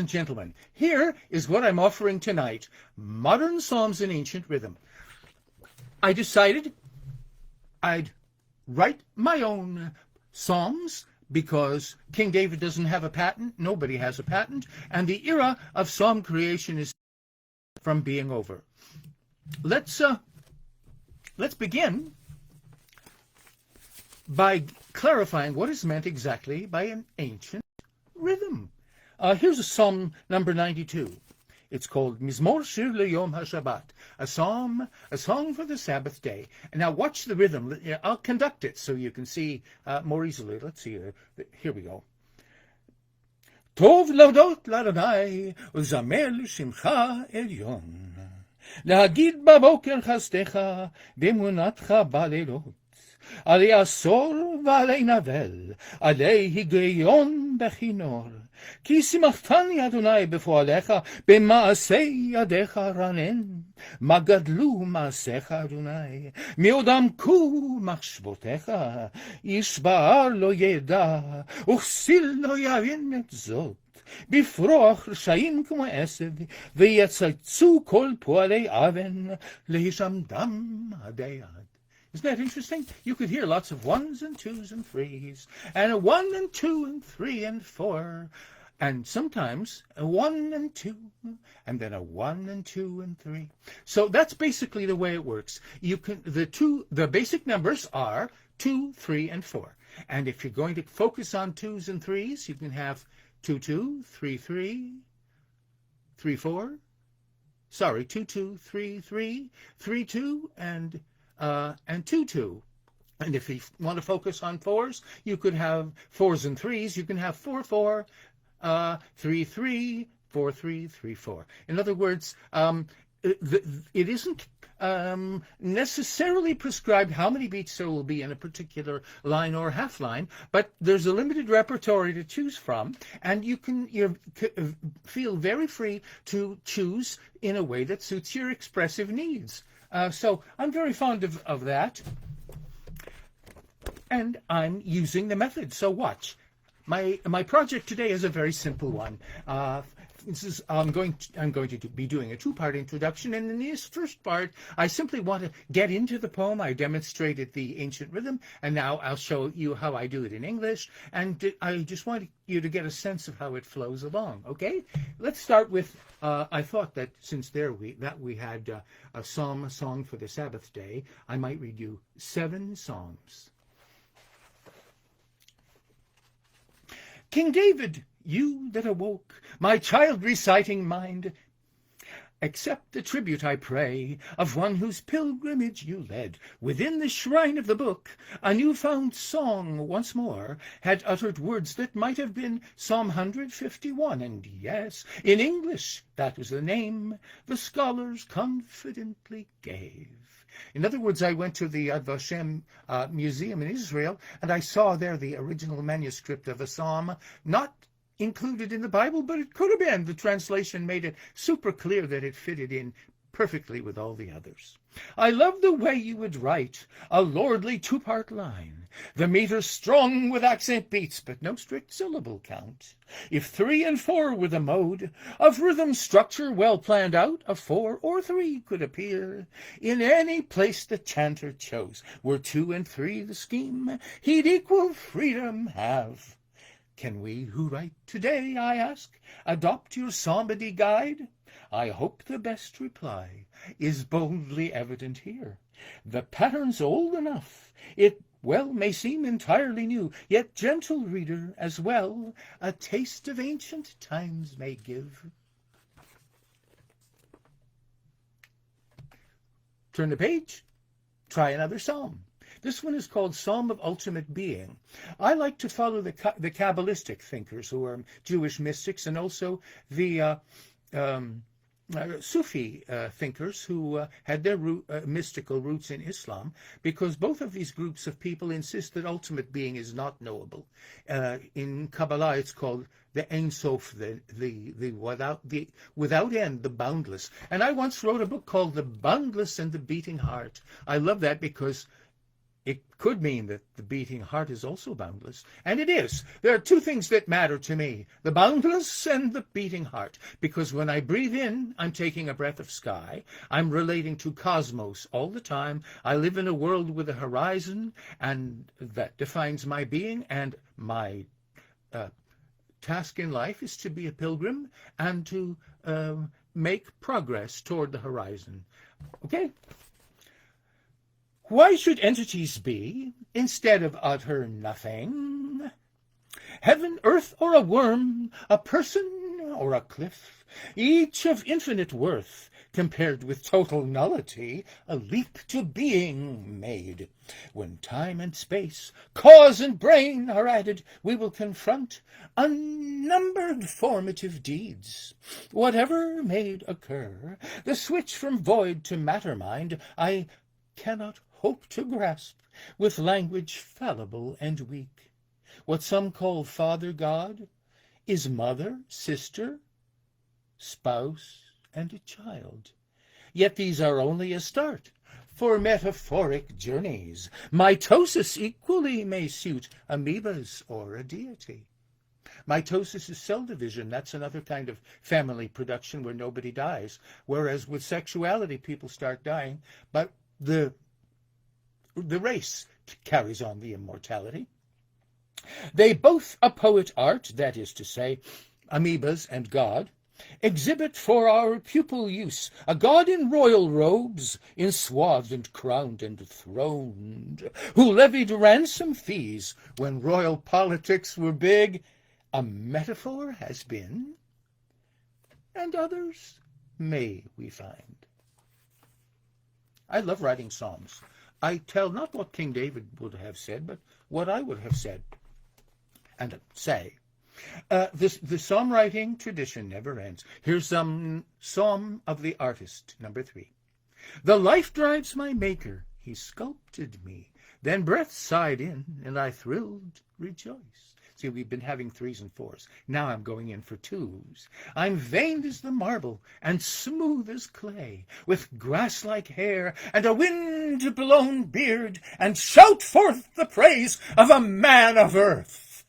and gentlemen, here is what I'm offering tonight. Modern Psalms in Ancient Rhythm. I decided I'd write my own Psalms because King David doesn't have a patent. Nobody has a patent. And the era of Psalm creation is from being over. Let's begin by clarifying what is meant exactly by an ancient rhythm. Here's a Psalm number 92. It's called Mizmor Shir LeYom HaShabbat, a song for the Sabbath day. And now watch the rhythm. I'll conduct it so you can see more easily. Let's see. Here we go. Tov laudot l'Adonai, uzamer l'shimcha elyon. להגיד בבוקר חסדך, באמונתך בלילות. עלי עשור ועלי נבל, עלי היגיון בכינור. כי שמחתני אדוני בפועליך, במעשי ידיך רנן. מה גדלו מעשיך אדוני, מי עוד עמקו מחשבותיך. איש בהר לא ידע, וכסיל לא יבין את זאת. בפרוח רשעים כמו עשב, ויצייצו כל פועלי אבן, להישמדם עדי עד. Isn't that interesting? You could hear lots of ones and twos and threes, and a 1 and 2 and 3 and 4, and sometimes a 1 and 2, and then a 1 and 2 and 3. So that's basically the way it works. The basic numbers are 2, 3, and 4. And if you're going to focus on 2s and 3s, you can have 2, 2, 3, 3, 3, 4. Sorry, 2, 2, 3, 3, 3, 2, and 2, 2. And if you want to focus on 4s, you could have 4s and 3s. You can have 4, 4, 3, 3, 4, 3, 3, 4. In other words, it isn't necessarily prescribed how many beats there will be in a particular line or half line, but there's a limited repertory to choose from, and you feel very free to choose in a way that suits your expressive needs. So I'm very fond of that, and I'm using the method. So watch. My project today is a very simple one. I'm going to be doing a 2-part introduction, and in this first part, I simply want to get into the poem. I demonstrated the ancient rhythm, and now I'll show you how I do it in English, and I just want you to get a sense of how it flows along, okay? Let's start with, I thought that since we had a song for the Sabbath day, I might read you 7 psalms. King David, you that awoke my child reciting mind, accept the tribute, I pray, of one whose pilgrimage you led. Within the shrine of the book, a new-found song once more had uttered words that might have been Psalm 151, and yes, in English, that was the name the scholars confidently gave. In other words, I went to the Yad Vashem Museum in Israel, and I saw there the original manuscript of a psalm, not included in the Bible, but it could have been. The translation made it super clear that it fitted in perfectly with all the others. I love the way you would write a lordly 2-part line, the meter strong with accent beats, but no strict syllable count. If 3 and 4 were the mode of rhythm structure well planned out, a 4 or 3 could appear in any place the chanter chose. Were 2 and 3 the scheme, he'd equal freedom have. Can we who write today, I ask, adopt your psalmody guide? I hope the best reply is boldly evident here. The pattern's old enough, it well may seem entirely new, yet, gentle reader, as well, a taste of ancient times may give. Turn the page, try another psalm. This one is called Psalm of Ultimate Being. I like to follow the Kabbalistic thinkers, who are Jewish mystics, and also the Sufi thinkers who had their mystical roots in Islam, because both of these groups of people insist that ultimate being is not knowable. In Kabbalah, it's called the Ein Sof, the without end, the boundless. And I once wrote a book called The Boundless and the Beating Heart. I love that because It could mean that the beating heart is also boundless, and it is. There are two things that matter to me, the boundless and the beating heart, because when I breathe in, I'm taking a breath of sky. I'm relating to cosmos all the time. I live in a world with a horizon, and that defines my being, and my task in life is to be a pilgrim and to make progress toward the horizon. Okay? Why should entities be, instead of utter nothing? Heaven, earth, or a worm, a person, or a cliff, each of infinite worth, compared with total nullity, a leap to being made. When time and space, cause and brain are added, we will confront unnumbered formative deeds. Whatever may occur, the switch from void to matter mind, I cannot hope to grasp with language fallible and weak. What some call Father God is mother, sister, spouse, and a child. Yet these are only a start for metaphoric journeys. Mitosis equally may suit amoebas or a deity. Mitosis is cell division. That's another kind of family production where nobody dies. Whereas with sexuality, people start dying, but the race carries on the immortality. They both a poet art, that is to say, amoebas and God, exhibit for our pupil use a God in royal robes, enswathed and crowned and throned, who levied ransom fees when royal politics were big. A metaphor has been, and others may we find. I love writing psalms. I tell not what King David would have said, but what I would have said and say. The psalm writing tradition never ends. Here's some Psalm of the Artist, number 3. The life drives my maker, he sculpted me. Then breath sighed in, and I thrilled, rejoice. See, we've been having 3s and 4s. Now I'm going in for 2s. I'm veined as the marble, and smooth as clay, with grass-like hair, and a wind-blown beard, and shout forth the praise of a man of earth.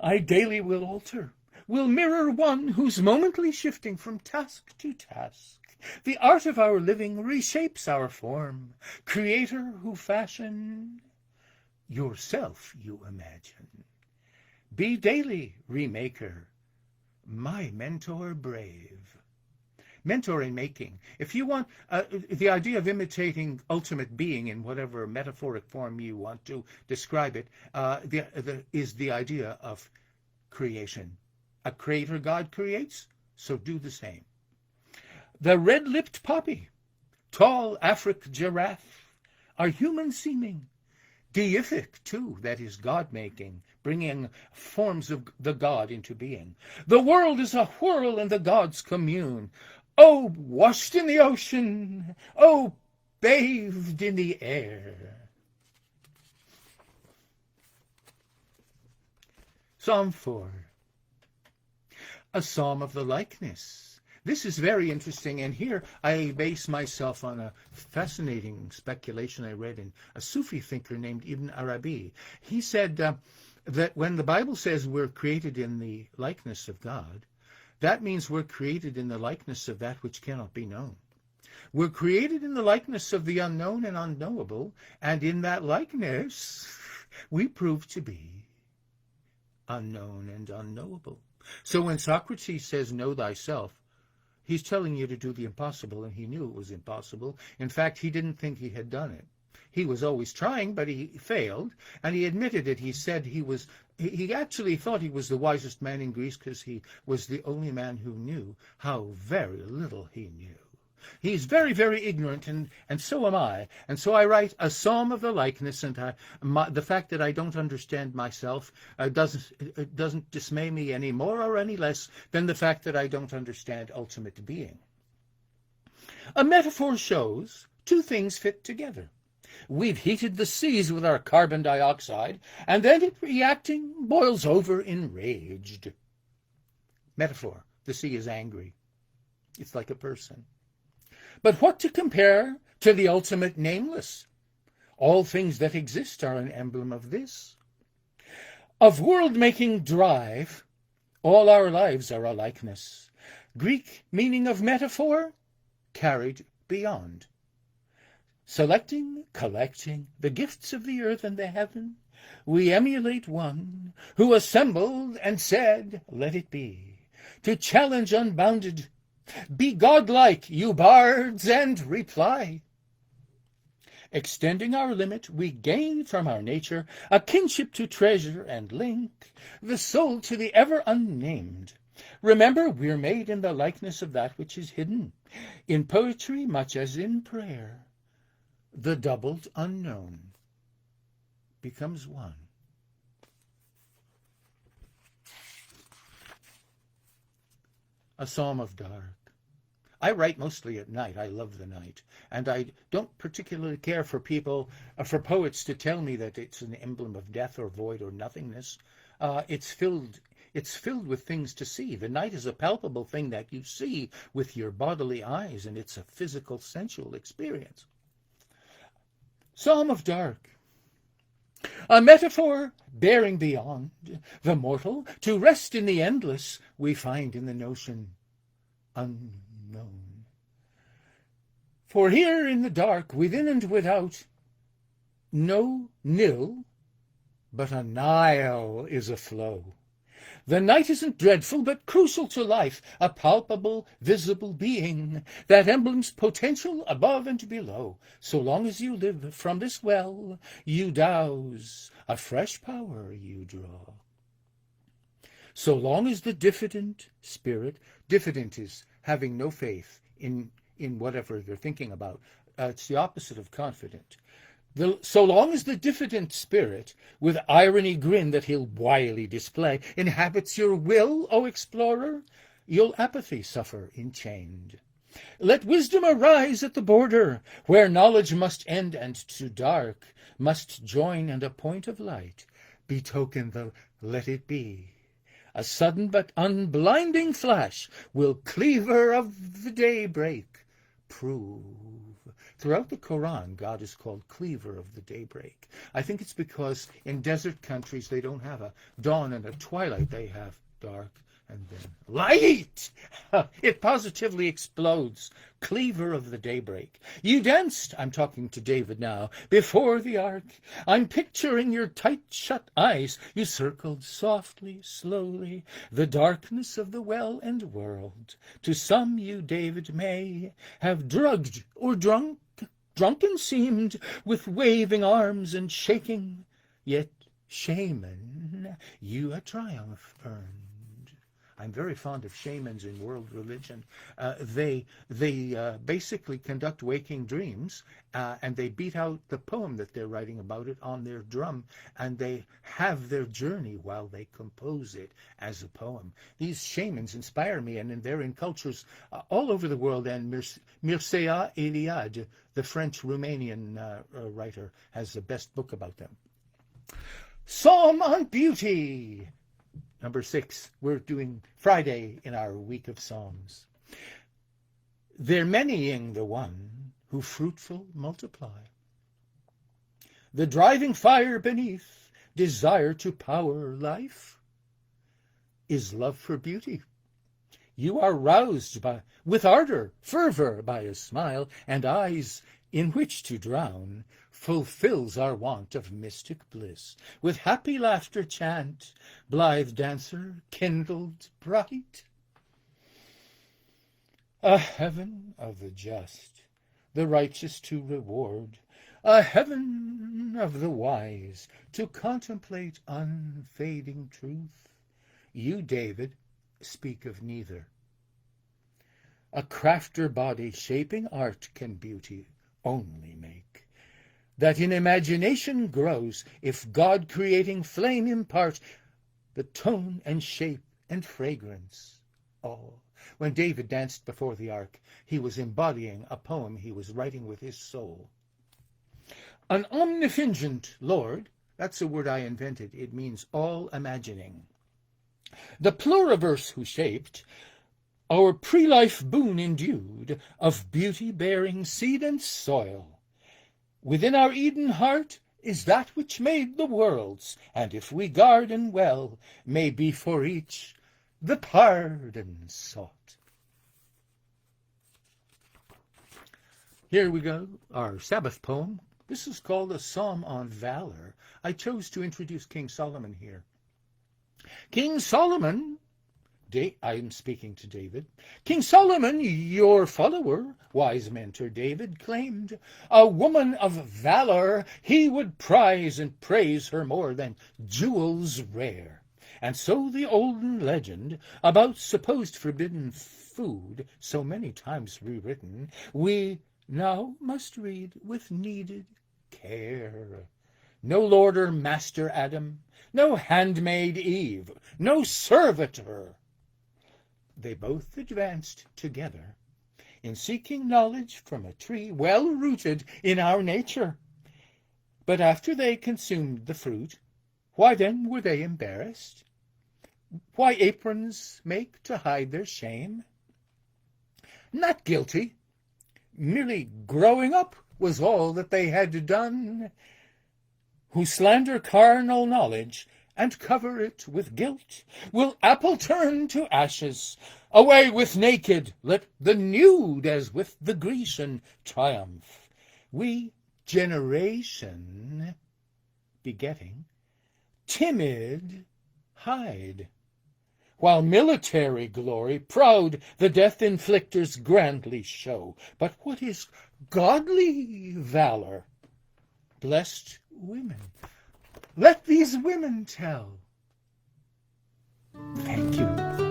I daily will alter, will mirror one who's momently shifting from task to task. The art of our living reshapes our form. Creator who fashioned yourself, you imagine. Be daily remaker, my mentor brave. Mentor in making. If you want the idea of imitating ultimate being in whatever metaphoric form you want to describe it, is the idea of creation. A creator God creates, so do the same. The red-lipped poppy, tall Afric giraffe, are human-seeming. Deific, too, that is God-making, bringing forms of the God into being. The world is a whirl and the gods commune. Oh, washed in the ocean! Oh, bathed in the air! Psalm 4. A psalm of the likeness. This is very interesting, and here I base myself on a fascinating speculation I read in a Sufi thinker named Ibn Arabi. He said that when the Bible says we're created in the likeness of God, that means we're created in the likeness of that which cannot be known. We're created in the likeness of the unknown and unknowable, and in that likeness we prove to be unknown and unknowable. So when Socrates says, know thyself, he's telling you to do the impossible, and he knew it was impossible. In fact, he didn't think he had done it. He was always trying, but he failed, and he admitted it. He said he actually thought he was the wisest man in Greece because he was the only man who knew how very little he knew. He's very, very ignorant, and so am I. And so I write a psalm of the likeness, and the fact that I don't understand myself doesn't dismay me any more or any less than the fact that I don't understand ultimate being. A metaphor shows two things fit together. We've heated the seas with our carbon dioxide, and then it reacting boils over enraged. Metaphor. The sea is angry. It's like a person. But what to compare to the ultimate nameless? All things that exist are an emblem of this. Of world-making drive, all our lives are a likeness. Greek meaning of metaphor, carried beyond. Selecting, collecting the gifts of the earth and the heaven, we emulate one who assembled and said, let it be, to challenge unbounded. Be godlike, you bards, and reply. Extending our limit, we gain from our nature a kinship to treasure and link the soul to the ever unnamed. Remember, we're made in the likeness of that which is hidden. In poetry, much as in prayer, the doubled unknown becomes one. A Psalm of Dark. I write mostly at night. I love the night. And I don't particularly care for poets to tell me that it's an emblem of death or void or nothingness. It's filled with things to see. The night is a palpable thing that you see with your bodily eyes, and it's a physical, sensual experience. Psalm of Dark. A metaphor bearing beyond the mortal to rest in the endless we find in the notion unknown. For here in the dark, within and without, no nil, but a Nile is aflow. The night isn't dreadful, but crucial to life, a palpable, visible being that emblems potential above and below. So long as you live from this well, you douse, a fresh power you draw. So long as the diffident spirit, diffident is having no faith in whatever they're thinking about. It's the opposite of confident. So long as the diffident spirit, with irony grin that he'll wily display, inhabits your will, O explorer, you'll apathy suffer enchained. Let wisdom arise at the border, where knowledge must end and to dark must join, and a point of light betoken the let it be. A sudden but unblinding flash will cleaver of the daybreak prove. Throughout the Quran, God is called cleaver of the daybreak. I think it's because in desert countries they don't have a dawn and a twilight. They have dark and then light. It positively explodes. Cleaver of the daybreak. You danced, I'm talking to David now, before the ark. I'm picturing your tight-shut eyes. You circled softly, slowly, the darkness of the well and world. To some you, David, may have drugged or drunken seemed, with waving arms and shaking, yet shaman, you a triumph earned. I'm very fond of shamans in world religion. They basically conduct waking dreams, and they beat out the poem that they're writing about it on their drum, and they have their journey while they compose it as a poem. These shamans inspire me, and they're in cultures all over the world, and Mircea Eliade, the French-Romanian writer, has the best book about them. Psalm on Beauty. Number 6, we're doing Friday in our week of Psalms. They're manying the one who fruitful multiply. The driving fire beneath, desire to power life, is love for beauty. You are roused with ardor, fervor by a smile, and eyes in which to drown fulfills our want of mystic bliss. With happy laughter chant, blithe dancer kindled bright. A heaven of the just, the righteous to reward, a heaven of the wise to contemplate unfading truth. You, David, speak of neither. A crafter body shaping art can beauty only make, that in imagination grows, if God creating flame impart the tone and shape and fragrance all. When David danced before the ark, he was embodying a poem he was writing with his soul. An omnifingent Lord, that's a word I invented, it means all imagining. The pluriverse who shaped our pre-life boon endued, of beauty bearing seed and soil, Within our Eden heart is that which made the worlds, and if we garden well, may be for each the pardon sought. Here we go, our Sabbath poem. This is called a Psalm on Valor. I chose to introduce King Solomon here. King Solomon, I'm speaking to David. King Solomon, your follower, wise mentor David, claimed a woman of valor he would prize and praise her more than jewels rare. And so the olden legend about supposed forbidden food, so many times rewritten, we now must read with needed care. No lord or master Adam, no handmaid Eve, no servitor. They both advanced together in seeking knowledge from a tree well-rooted in our nature. But after they consumed the fruit, why then were they embarrassed? Why aprons make to hide their shame? Not guilty. Merely growing up was all that they had done, who slander carnal knowledge and cover it with guilt. Will apple turn to ashes? Away with naked, let the nude as with the Grecian triumph. We generation, begetting, timid, hide, while military glory proud the death inflictors grandly show. But what is godly valor? Blessed women, let these women tell. Thank you.